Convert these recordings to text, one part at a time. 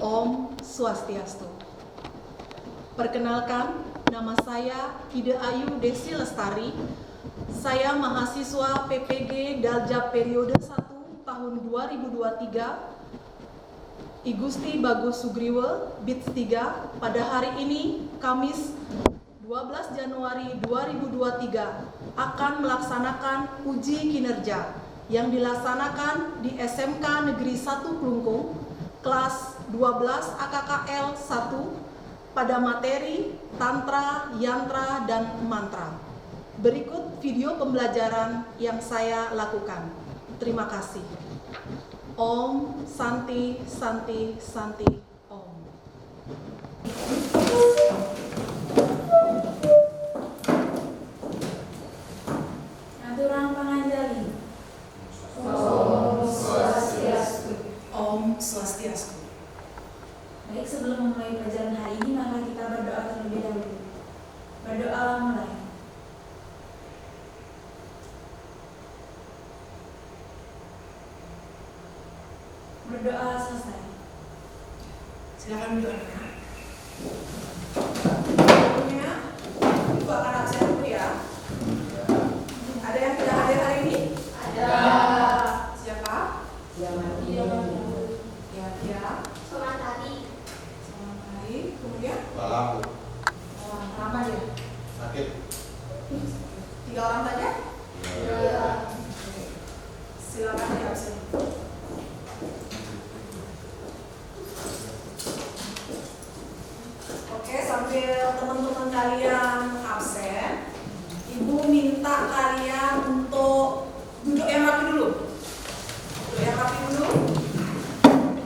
Om Swastiastu. Perkenalkan, nama saya Ida Ayu Desi Lestari. Saya mahasiswa PPG Daljab periode 1 tahun 2023, I Gusti Bagus Sugriwe, BITS 3, pada hari ini, Kamis 12 Januari 2023, akan melaksanakan uji kinerja yang dilaksanakan di SMK Negeri 1 Klungkung, kelas 12 AKKL 1 pada materi Tantra, Yantra, dan Mantra. Berikut video pembelajaran yang saya lakukan. Terima kasih. Om Santi Santi Santi Om. Aturan panganjali. Om Swastiastu. Om Swastiastu. Baik, sebelum memulai pelajaran hari ini, maka kita berdoa terlebih dahulu. Berdoa mulai. Berdoa selesai. Silakan duduk anak. Sebelumnya, Ibu akan absen dulu ya. Ada yang tidak hadir hari ini? Ada. Siapa? Ya. Selamat hari. Selamat hari. Kemudian? Balang, Lama dia. sakit. 3 orang saja? Ya. Silakan di absen. Oke, sambil teman-teman kalian absen, Ibu minta kalian untuk duduk yang rapi dulu. Duduk yang rapi dulu.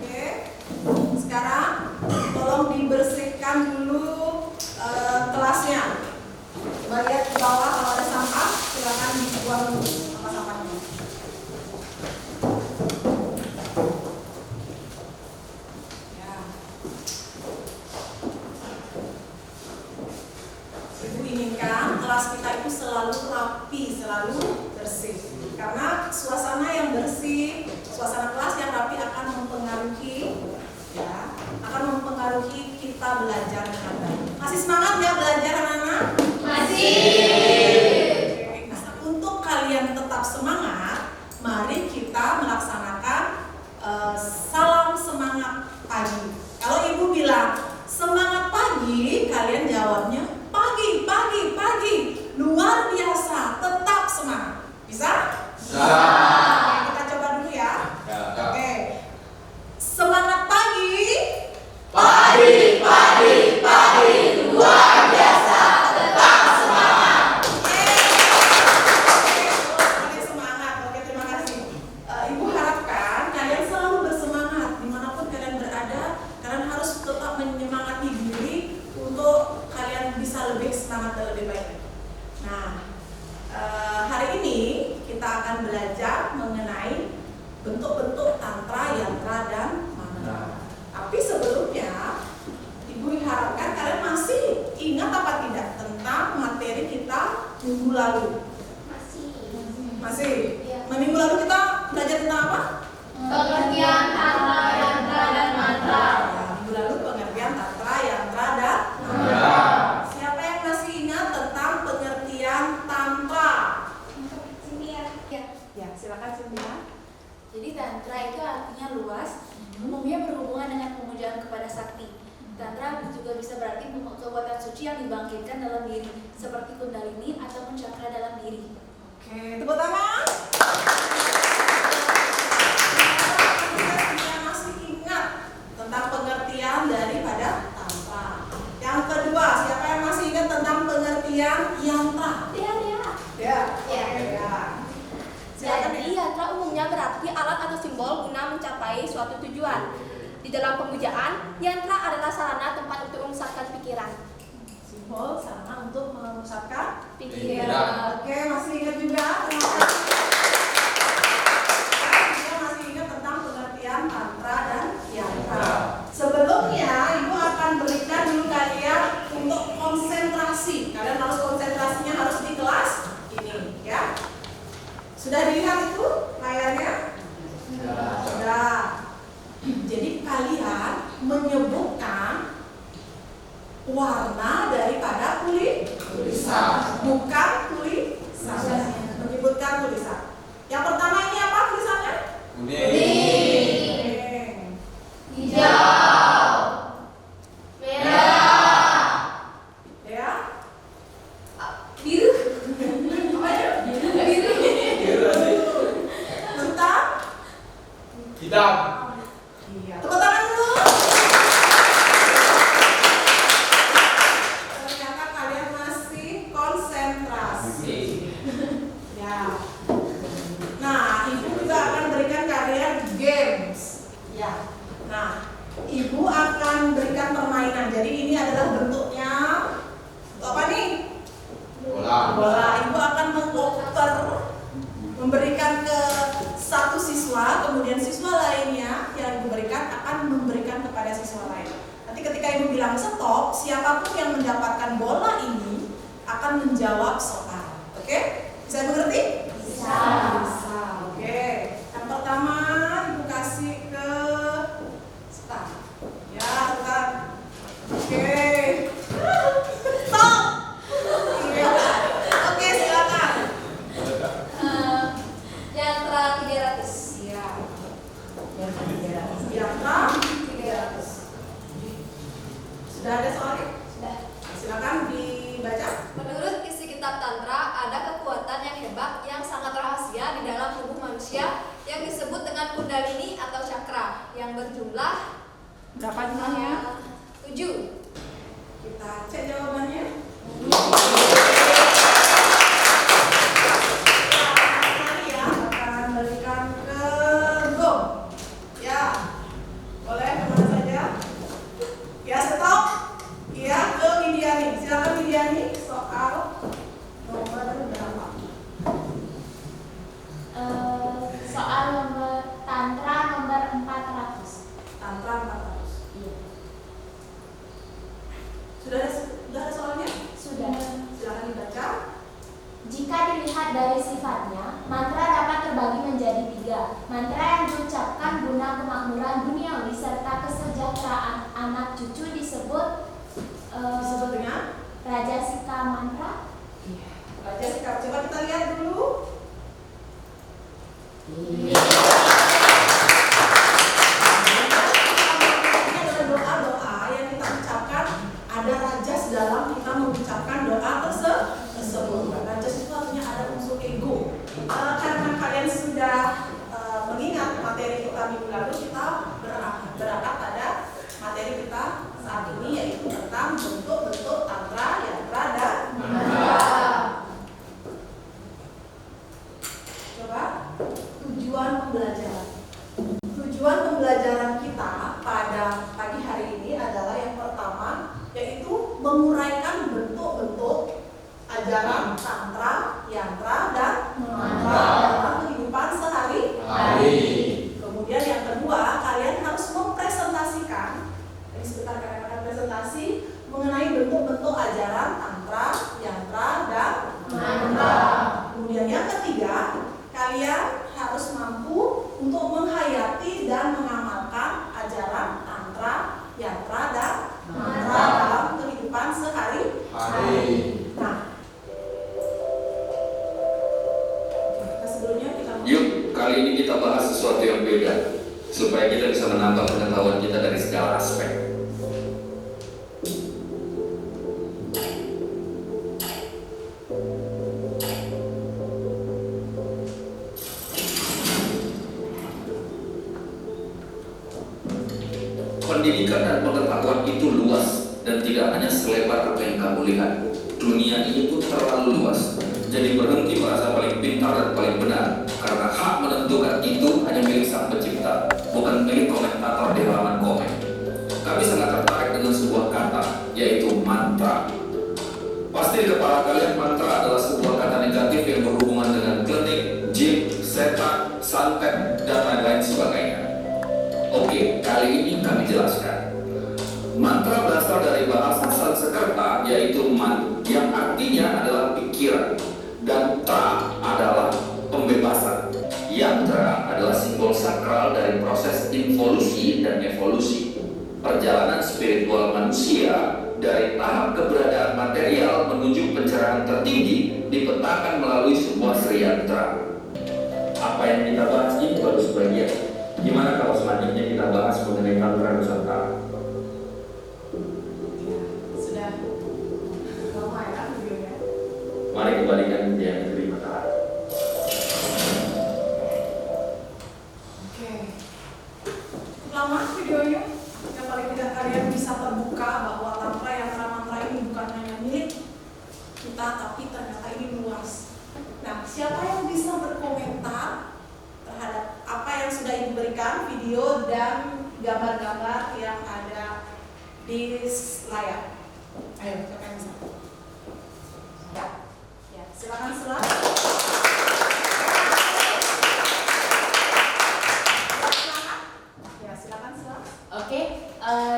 Oke. Sekarang tolong dibersihkan dulu kelasnya. Coba lihat ke bawah kalau ada sampah, silakan dibuang dulu sampah-sampahnya. Ya. Ibu inginkan kelas kita itu selalu rapi, selalu bersih. Karena suasana yang bersih, suasana kelas yang rapi akan mempengaruhi, ya, akan mempengaruhi kita belajar dengan baik. Masih semangat ya belajar anak-anak? Masih. Oke, nah, untuk kalian tetap semangat, mari kita melaksanakan salam semangat pagi. Kalau Ibu bilang semangat pagi, kalian jawabnya pagi, pagi, pagi. Luar biasa, tetap semangat. Bisa? Bisa. Oke, kita coba dulu ya. Ya. Oke. Semangat pagi. Pagi, pagi, pagi, luar biasa, tetap semangat. Oke, semangat. Oke, terima kasih. Ibu harapkan kalian selalu bersemangat dimanapun kalian berada. Kalian harus tetap menyemangati diri untuk kalian bisa lebih semangat dan lebih baik. Nah, hari ini kita akan belajar mengenai bentuk-bentuk tantra, yantra, dan mantra. Tapi sebelumnya, Ibu harapkan kalian masih ingat apa tidak tentang materi kita minggu lalu? Masih? Iya. Minggu lalu kita belajar tentang apa? Pengertian tantra, yantra, dan mantra. Ya, minggu lalu pengertian tantra, yantra, dan Ya. Siapa yang masih ingat tentang pengertian tantra? Ya, silakan Cynthia. Jadi tantra itu artinya luas, umumnya berhubungan dengan pemujaan kepada sakti. Tantra juga bisa berarti kekuatan suci yang dibangkitkan dalam diri, seperti kundalini atau cakra dalam diri. Oke, tepuk tangan. Yang masih ingat tentang pengertian daripada tantra. Yang kedua, siapa yang masih ingat tentang pengertian yantra? Ya. Ya. Silakan Jadi yantra umumnya berarti alat atau simbol guna mencapai suatu tujuan. Di dalam pemujaan, yantra adalah sarana tempat untuk memusatkan pikiran. simbol sarana untuk memusatkan Pikiran. Oke, masih ingat juga? Terima kasih. Kita masih ingat tentang pengertian tantra dan yantra. Sebelumnya, Ibu akan berikan dulu kalian untuk konsentrasi. Kalian harus konsentrasinya harus di kelas ini, ya. Sudah dilihat itu layarnya? Sudah. Jadi kalian menyebutkan warna daripada tulisan, bukan tulisan. Menyebutkan tulisan. Yang pertama ini apa tulisannya? Kuning. Hijau. Merah. Ya. Biru. Apa ya? Biru. Hitam. Hitam. Iya. Tepuk tangan dulu. Ternyata kalian masih konsentrasi. Ya. Nah, ibu juga akan berikan kalian games. Ya. Nah, ibu akan berikan permainan. Jadi ini adalah bentuknya untuk apa nih? Bola. Ibu akan mengoper, memberikan ke satu siswa, kemudian siswa lainnya yang ibu berikan akan memberikan kepada siswa lain. Nanti ketika ibu bilang stop, siapapun yang mendapatkan bola ini akan menjawab soal. Oke? Bisa mengerti? Bisa. Oke. Yang pertama ibu kasih ke Stan. Ya, Stan. Oke. Stop. Iya. Oke, silakan. Yantra 300. Iya. Yantra 300. Sudah ada soalnya? Sudah. Silakan dibaca. Menurut isi kitab Tantra, ada kekuatan yang hebat yang sangat rahasia di dalam tubuh manusia yang disebut dengan kundalini atau cakra yang berjumlah Berapa jumlahnya? 7. Kita cek jawabannya. Ya, akan berikan ke Gom. Ya, boleh kemana saja? Ya, stop. Iya, ke Widiani. Silakan Widiani. Soal nomor berapa? Soal nomor Tantra nomor 400. Tantra 400. Iya. Sudah ada soalnya? Sudah. Silakan dibaca. Jika dilihat dari sifatnya, mantra dapat terbagi menjadi 3. Mantra yang diucapkan guna kemakmuran duniawi serta kesejahteraan anak cucu disebut Disebut dengan Rajasika mantra. Raja Sikap. Coba kita lihat dulu. Ini adalah doa-doa yang kita ucapkan. Ada rajas dalam kita mengucapkan doa tersebut. Rajas itu artinya ada unsur ego. Karena kalian sudah mengingat materi kita minggu lalu, kita berangkat pada materi kita saat ini, yaitu tentang bentuk-bentuk tantra, yantra, dan coba tujuan pembelajaran. Tujuan pembelajaran kita pada pagi hari ini adalah yang pertama, yaitu menguraikan bentuk-bentuk ajaran tantra, yantra, dan mantra dalam kehidupan sehari-hari. Kemudian yang kedua, kalian harus mempresentasikan. Ini sebentar kadang-kadang presentasi mengenai bentuk-bentuk ajaran tantra, yantra, dan mantra. Kemudian yang ketiga, kalian harus mampu untuk menghayati dan mengamalkan ajaran tantra, yantra, dan mantra dalam kehidupan sehari-hari. Nah, sebelumnya kita Yuk, kali ini kita bahas sesuatu yang beda supaya kita bisa menambah pengetahuan kita dari segala aspek. Pendidikan dan pengetahuan itu luas dan tidak hanya selebar apa yang kamu lihat. Dunia ini pun terlalu luas. Jadi berhenti merasa paling pintar dan paling benar, karena hak menentukan itu hanya milik Sang Pencipta, bukan milik komentator di halaman komen. Kami sangat tertarik dengan sebuah kata, yaitu mantra. Pasti di kepala kalian mantra adalah sebuah kata negatif yang berhubungan dengan klinik, jin, setan, santet, dan lain-lain sebagainya. Oke, kali ini kami jelaskan. Mantra berasal dari bahasa Sanskerta, yaitu man, yang artinya adalah pikiran, dan tra adalah pembebasan. Yantra adalah simbol sakral dari proses involusi dan evolusi. perjalanan spiritual manusia dari tahap keberadaan material menuju pencerahan tertinggi dipetakan melalui sebuah Sri Yantra. Apa yang kita bahas ini baru sebagian. Gimana kalau selanjutnya kita bahas mengenai Tantra Nusantara? Sudah lama ya videonya. Mari kembalikan dia negeri matahari. Oke. Lama videonya. Yang paling tidak kalian bisa terbuka bahwa tantra yang mantra ini bukan hanya milik kita, tapi ternyata ini luas. Nah, siapa yang bisa berkomentar terhadap apa yang sudah Ibu berikan, video dan gambar-gambar yang ada di layar? Ayo, siapa yang bisa? Ya, silakan Sela. Ya, silakan Sela. Oke,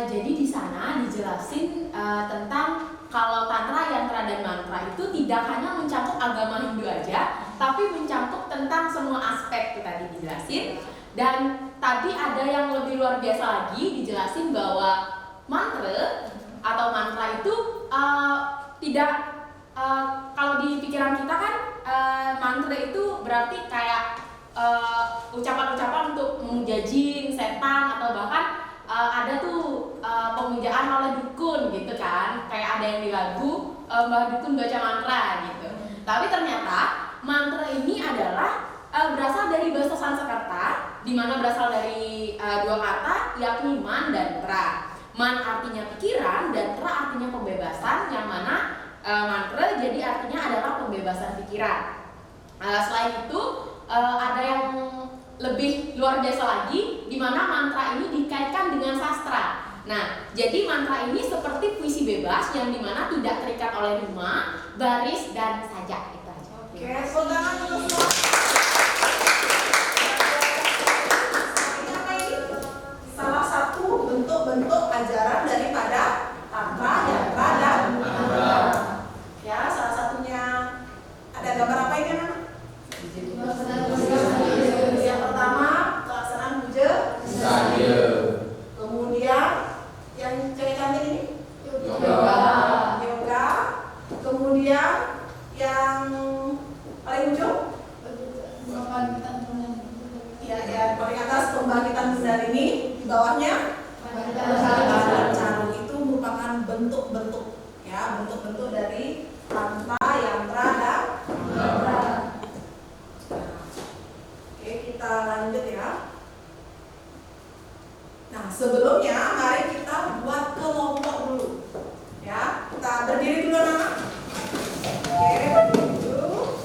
jadi di sana dijelasin tentang kalau tantra, yantra, dan mantra itu tidak hanya mencakup agama Hindu aja, tapi mencakup tentang semua aspek itu tadi dijelasin. Dan tadi ada yang lebih luar biasa lagi dijelasin bahwa mantra atau mantra itu tidak kalau di pikiran kita kan mantra itu berarti kayak ucapan-ucapan untuk memuja jin, setan, atau bahkan ada tuh pemujaan oleh dukun gitu kan, kayak ada yang di lagu Mbah Dukun baca mantra gitu. Tapi ternyata mantra ini adalah berasal dari bahasa Sanskerta, di mana berasal dari dua kata yakni man dan tra. Man artinya pikiran dan tra artinya pembebasan, yang mana mantra jadi artinya adalah pembebasan pikiran. Selain itu ada yang lebih luar biasa lagi, di mana mantra ini dikaitkan dengan sastra. Nah, jadi mantra ini seperti puisi bebas yang dimana tidak terikat oleh rima, baris, dan sajak. Itu aja. Oke, pegangan untuk semua. Ini apa ini? Salah satu bentuk-bentuk ajaran daripada tantra, yantra, dan mantra. Ya, salah satunya ada gambar apa ini, Nana? Yang pertama, pelaksanaan puja. Kemudian yang cewek cantik ini? Yoga. Kemudian yang paling ujung? Ya, paling atas pembangkitan Kundalini. Di bawahnya? Caru. Itu merupakan bentuk-bentuk, ya, bentuk-bentuk dari tantra, yantra, dan mantra. Oke, kita lanjut ya. Nah, sebelumnya mari kita buat kelompok dulu. Ya, kita berdiri dulu, anak. Oke, berdiri dulu.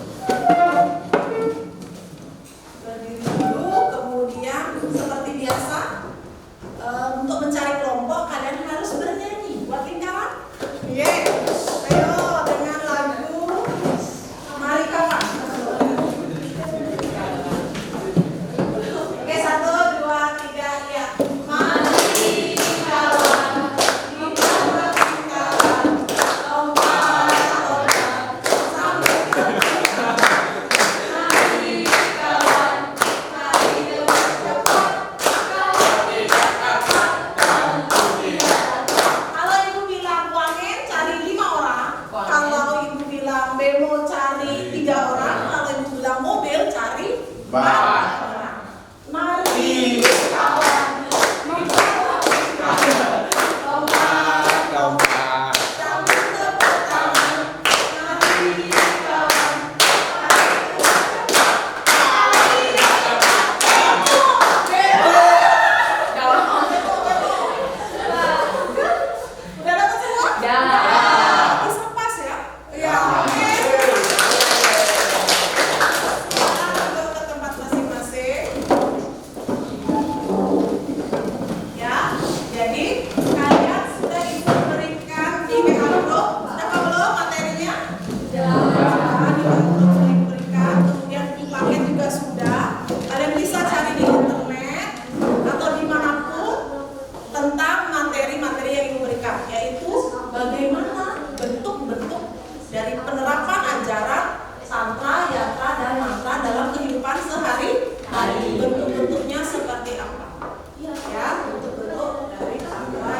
Berdiri dulu, kemudian seperti biasa untuk mencari kelompok kalian harus bernyanyi. Buat lingkaran. Yeay. Ayo dengan lagu Mari Kawan. Oke, 1, 2, 3, ya. Mari kawan, kita berlingkaran, lompat-lompat sampai ke depan. Mari kawan, mari cepat, kalau tidak dapat, kalau tidak. Kalau ibu bilang Wangen cari 5 orang, kalau ibu bilang Bemo cari 3 orang, kalau ibu bilang mobil cari 4 orang. Mari kawan, lompat, sambil tepuk tangan. Mari kawan, mari udah dapat semua? Bisa pas ya? Iya. Oke. Sekarang duduk ke tempat masing-masing. Ya, jadi kalian sudah ibu berikan di PA belum? Sudah belum materinya? Sudah. Di PA sudah ibu berikan, kemudian di paket juga sudah. Kalian bisa cari di internet atau dimanapun tentang materi-materi yang ibu berikan, yaitu bagaimana bentuk-bentuk dari penerapan ajaran tantra, yantra, dan mantra dalam kehidupan sehari-hari. Bentuk-bentuknya seperti apa? Ya, bentuk-bentuk dari tantra,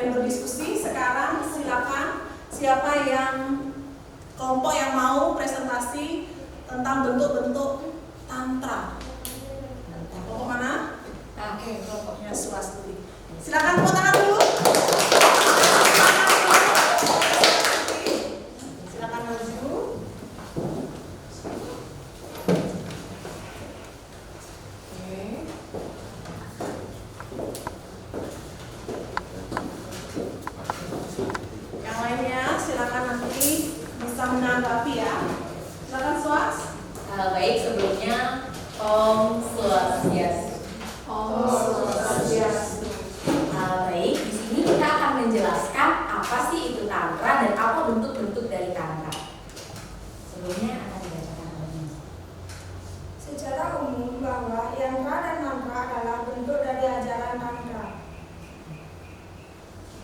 yang berdiskusi. Sekarang silakan siapa yang kelompok yang mau presentasi tentang bentuk-bentuk tantra. Kelompok mana? Oke, kelompoknya swastiti. Silakan tepuk tangan dulu. Silakan maju. Oke. Yang lainnya silakan nanti bisa menanggapi ya. Silakan Swas. Baik, sebelumnya Om Swastiastu. Om Swastiastu. Baik, di sini kita akan menjelaskan apa sih itu tantra dan apa bentuk-bentuk dari tantra. Sebelumnya akan dibacakan oleh Secara umum bahwa yantra dan mantra adalah bentuk dari ajaran tantra.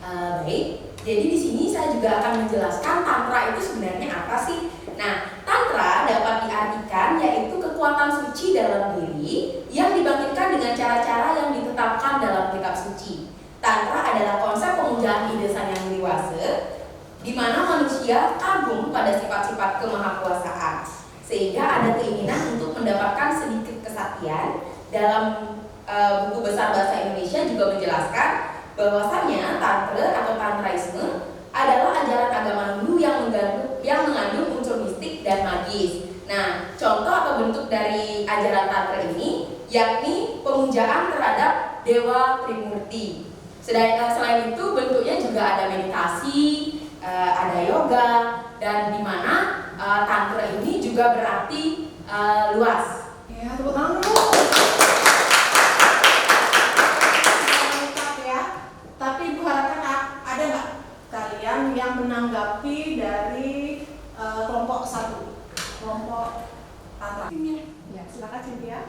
Baik, jadi di sini saya juga akan menjelaskan tantra itu sebenarnya apa sih. Nah, tantra dapat diartikan yaitu kekuatan suci dalam diri yang dibangkitkan dengan cara-cara yang ditetapkan dalam kitab suci. Tantra adalah konsep pemujaan ide sang yang dewasa, di mana manusia kagum pada sifat-sifat kemahakuasaan, sehingga ada keinginan untuk mendapatkan sedikit kesaktian. Dalam buku besar bahasa Indonesia juga menjelaskan bahwasannya tantra atau tantraisme adalah ajaran agama dulu yang mengandung unsur mistik dan magis. Nah, contoh atau bentuk dari ajaran tantra ini yakni pemujaan terhadap Dewa Trimurti. Selain itu bentuknya juga ada meditasi, ada yoga, dan di mana tantra ini juga berarti luas. Ya, tepuk tangan dulu. Lengkap ya. Tapi Ibu harapkan ada nggak kalian yang menanggapi dari kelompok satu, kelompok tantra? Ya, silakan Cynthia.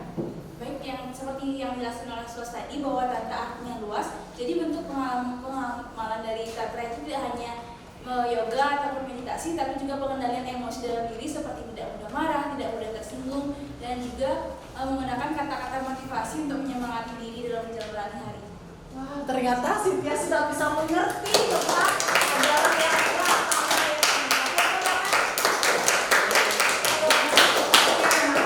Baik, yang seperti yang dijelaskan oleh Swas tadi bahwa tantra artinya luas. Jadi bentuk pengamalan dari tantra itu tidak hanya yoga ataupun meditasi, tapi juga pengendalian emosi dalam diri seperti tidak mudah marah, tidak mudah tersinggung, dan juga menggunakan kata-kata motivasi untuk menyemangati diri dalam menjalani hari. Wah, ternyata Cynthia sudah bisa mengerti tentang ajaran yang telah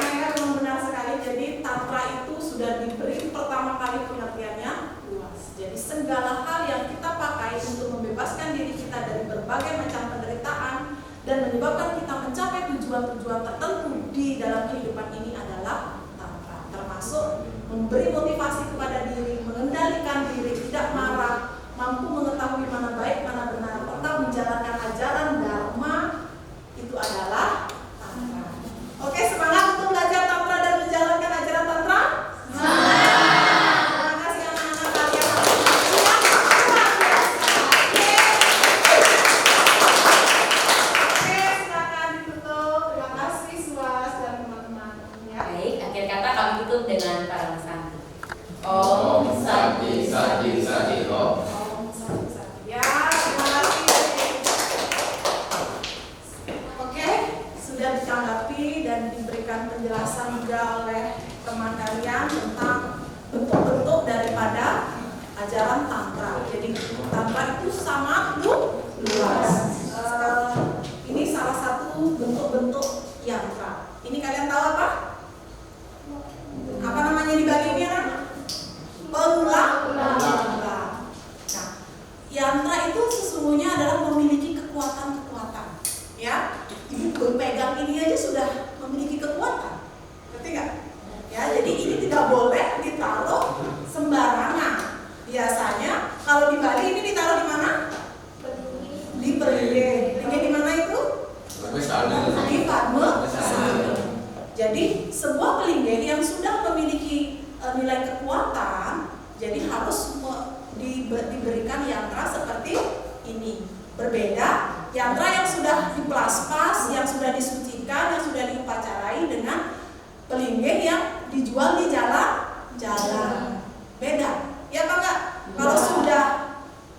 memang benar sekali. Jadi tantra itu sudah diberi pertama kali pengertiannya luas. Jadi segala hal yang kita pakai untuk membebaskan diri kita dari berbagai macam penderitaan dan menyebabkan kita mencapai tujuan-tujuan tertentu di dalam kehidupan ini adalah tantra, termasuk memberi motivasi kepada diri, mengendalikan diri, tidak marah, mampu mengetahui mana baik, mana benar, tetap menjalankan ajaran dharma, itu adalah tantra. Oke, semangat untuk belajar tantra dan menjalankan ajaran tantra? Semangat! Terima kasih anak-anak kalian. Oke, silakan ditutup. Terima kasih Swas dan teman-teman. Ya. Baik, akhir kata kami tutup dengan para santi. Om Santi Santi Santi Om. Ya, terima kasih. Oke, sudah ditanggapi dan diberikan penjelasan juga oleh teman kalian tentang bentuk-bentuk daripada ajaran tantra. Jadi tantra itu sangat luas. Ini salah satu bentuk-bentuk yantra. Ini kalian tahu apa? Apa namanya di Bali ini kan? Pengulang. Nah, yantra itu sesungguhnya adalah memiliki kekuatan-kekuatan. Ya, ibu berpegang ini aja sudah memiliki kekuatan. Ngerti nggak? Ya, jadi ini tidak boleh ditaruh sembarangan. Biasanya kalau di Bali ini ditaruh di mana? Di perlingge. Perlingge di mana itu? Di Padmesari. Jadi sebuah pelingge yang sudah memiliki nilai kekuatan, jadi harus diberikan yantra seperti ini. Berbeda yantra yang sudah diplaspas, yang sudah disucikan, yang sudah diupacarai dengan pelingge yang dijual di jalan. Beda, ya Pak enggak? Kalau sudah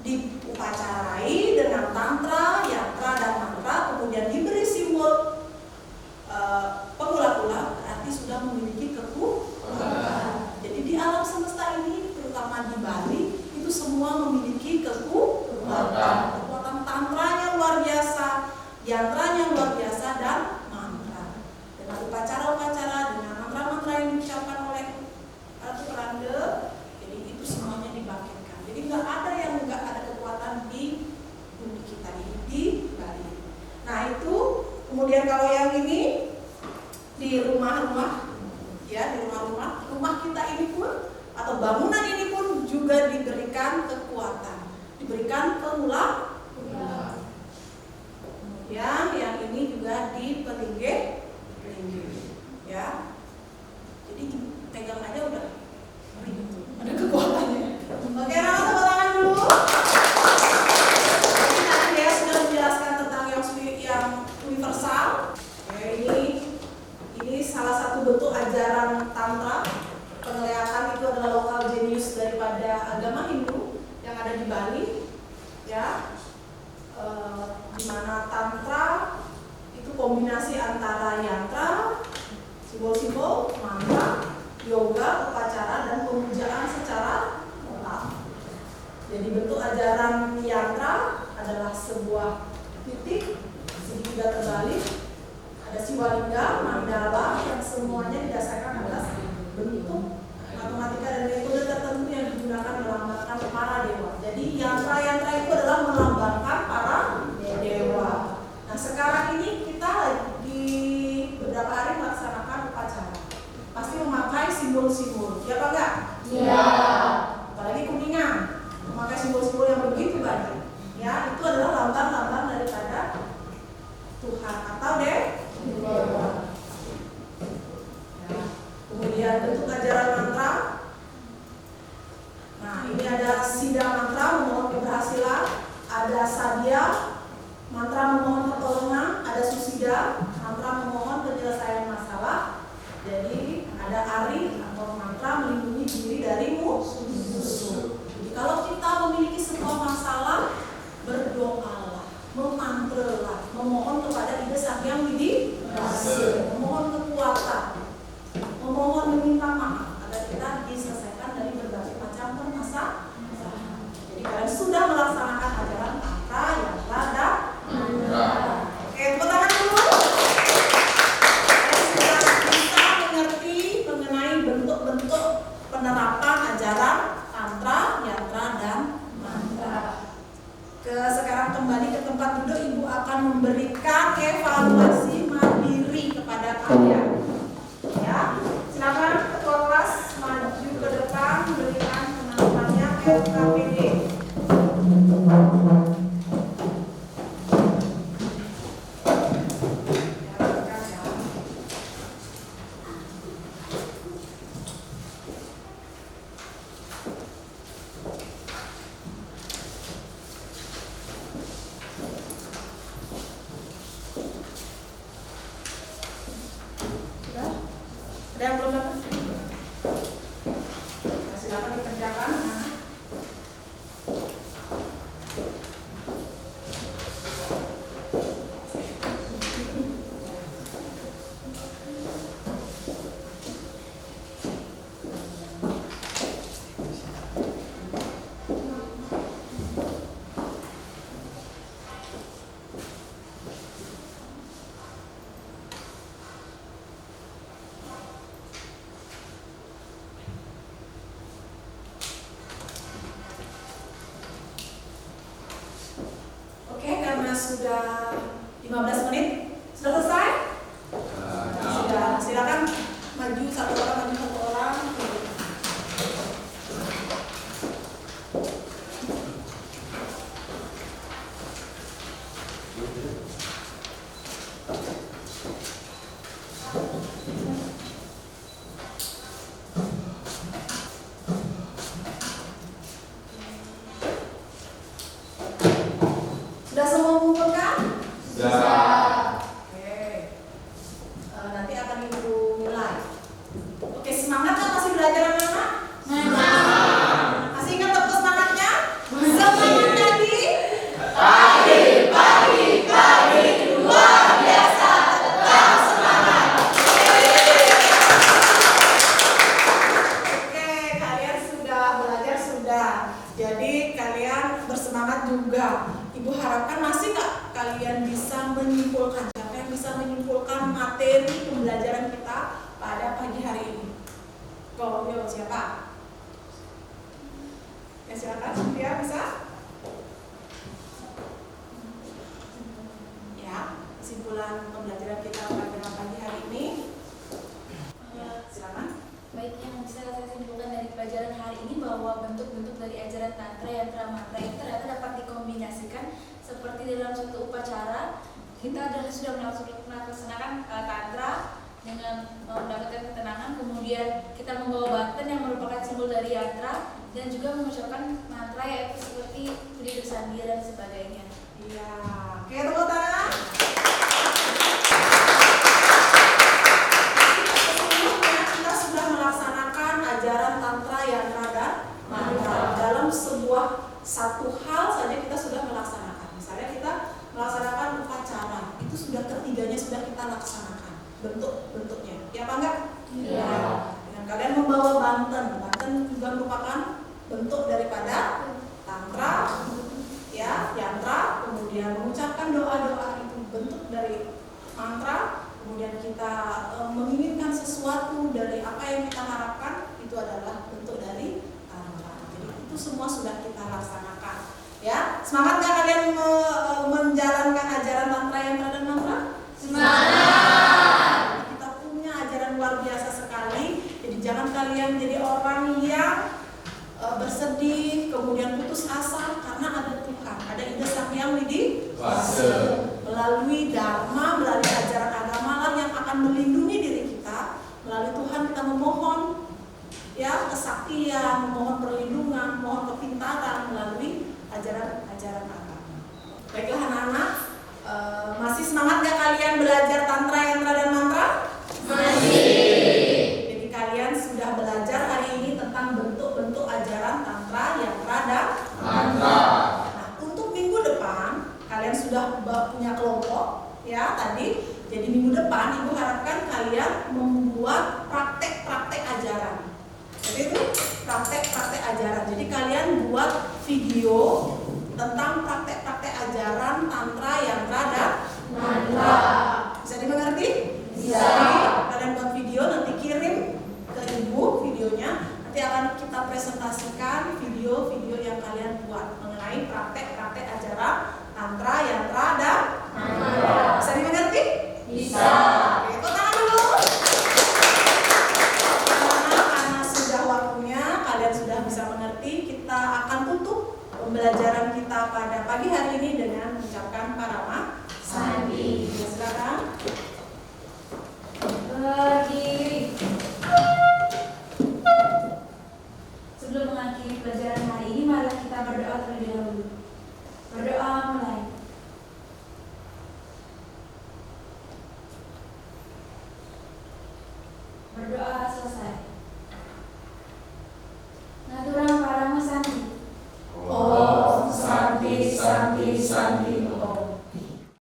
diupacarai dengan tantra, yantra dan mantra, kemudian diberi simbol pengula-kula, berarti sudah memiliki kekuatan. Jadi di alam semesta ini, terutama di Bali, itu semua memiliki kekuatan. upacara dengan mantra-mantra yang diucapkan oleh Ratu Rande. Jadi itu semuanya dibangkitkan. Jadi nggak ada yang nggak ada kekuatan di bumi kita ini di Bali. Nah itu kemudian kalau yang ini di rumah-rumah, ya di rumah kita ini pun atau bangunan ini pun juga diberikan kekuatan, diberikan kemuliaan. Yang ini juga dipelinggih, ya. Jadi pegang aja udah ada kekuatannya. Oke, Rama tepuk tangan dulu. Jadi tadi dia sudah menjelaskan tentang yang universal. Oke, ini salah satu bentuk ajaran Tantra. Penglihatan itu adalah lokal genius daripada agama Hindu yang ada di Bali, ya. Di mana Tantra itu kombinasi antara yantra, simbol-simbol, mantra, yoga, upacara, dan pemujaan secara total. Jadi bentuk ajaran yantra adalah sebuah titik segitiga terbalik, ada siwalingga, mandala yang semuanya didasarkan atas bentuk matematika dan metode tertentu yang digunakan melambangkan para dewa. Jadi yantra itu adalah melambangkan para dewa. Nah sekarang ini kita di beberapa hari melaksanakan upacara, pasti memakai simbol-simbol, ya Pak enggak? Iya. Apalagi Kuningan, memakai simbol-simbol yang begitu banyak. Ya itu adalah lambang-lambang daripada Tuhan atau dewa. Ya. Kemudian bentuk ajaran mantra. Nah ini ada Sida mantra memohon keberhasilan, ada Sadya mantra memohon pertolongan, ada Susida mantra memohon penyelesaian masalah. Jadi ada Ari atau mantra melindungi diri dari musuh. Jadi kalau kita memiliki sebuah masalah, berdoalah, memantralah, memohon kepada Ida Sang Hyang Widi Wasi, memohon kekuatan, memohon meminta maaf agar kita diselesaikan dari berbagai macam permasalahan. Jadi kalian sudah melaksanakan ajaran Tantra yang ada. Oke, tepuk tangan dulu. Kalian sudah bisa mengerti mengenai bentuk-bentuk penerapan ajaran Tantra, yantra, dan mantra. Sekarang kembali ke tempat duduk, Ibu akan memberikan evaluasi mandiri kepada kalian. Ya, silakan ketua kelas maju ke depan memberikan penampilannya LKPD. Ada yang belum dapat? Nah, silakan dikerjakan. Sudah 15 menit. Sudah selesai? Sudah. Silakan maju satu orang. Sudah semua mengumpulkan? Sudah. Oke. Nanti akan Ibu nilai. Oke, semangat kan masih belajar anak-anak? Semangat. Masih ingat tepuk semangatnya? Semangatnya di pagi, luar biasa, tetap semangat. Oke, kalian sudah belajar sudah. Jadi kalian bersemangat juga. Ibu harapkan masih nggak kalian bisa menyimpulkan, siapa yang bisa menyimpulkan materi pembelajaran kita silakan Cynthia bisa. Ya, kesimpulan pembelajaran kita pada pagi hari ini. Silakan. Baik, yang bisa saya simpulkan dari pelajaran hari ini bahwa bentuk-bentuk dari ajaran tantra, yantra, mantra itu ternyata dapat dikombinasikan seperti dalam suatu upacara. Kita sudah melaksanakan tantra dengan mendapatkan ketenangan, kemudian kita membawa banten yang merupakan simbol dari yantra dan juga mengucapkan mantra yaitu seperti Budi Bersandi dan sebagainya. Iya, oke, tepuk tangan. Sebelumnya kita sudah melaksanakan ajaran tantra yantra dan mantra dalam sebuah satu hal saja kita sudah melaksanakan. Misalnya kita melaksanakan upacara, itu sudah ketiganya sudah kita laksanakan bentuknya. Ya apa enggak? Iya. Dengan kalian membawa banten juga merupakan bentuk daripada tantra, ya, yantra, kemudian mengucapkan doa-doa itu bentuk dari mantra, kemudian kita menginginkan sesuatu dari apa yang kita harapkan itu adalah bentuk dari tantra. Jadi itu semua sudah kita laksanakan. Ya, semangat nggak kalian menjalankan ajaran tantra yantra dan mantra? Semangat. Kita punya ajaran luar biasa sekali. Jadi jangan kalian jadi orang yang bersedih, kemudian putus asa karena ada Tuhan, ada Ida Sang Hyang Widi Wasa. Melalui dharma, melalui ajaran agama lah yang akan melindungi diri kita. Melalui Tuhan kita memohon ya kesaktian, memohon perlindungan, memohon kepintaran melalui ajaran agama. Baiklah anak-anak, masih semangat gak kalian belajar tantra, yantra dan mantra? Masih. Jadi kalian sudah belajar hari ini tentang bentuk-bentuk ajaran tantra, yantra dan mantra. Nah, untuk minggu depan kalian sudah punya kelompok ya tadi. Jadi minggu depan Ibu harapkan kalian membuat praktek-praktek ajaran. Jadi itu praktek-praktek ajaran. Jadi kalian buat video tentang praktek-praktek ajaran tantra, yantra dan mantra. Bisa dimengerti? Bisa. Kalian buat video, nanti kirim ke Ibu videonya. Nanti akan kita presentasikan video-video yang kalian buat mengenai praktek-praktek ajaran tantra, yantra dan mantra. Bisa dimengerti? Bisa. Oke, tepuk tangan dulu. Karena sudah waktunya, kalian sudah bisa mengerti. Kita akan tutup pembelajaran kita pada pagi hari ini dengan mengucapkan parama sandi. Silakan. Berdiri. Sebelum mengakhiri pelajaran hari ini, mari kita berdoa terlebih dahulu. Berdoa mulai. Berdoa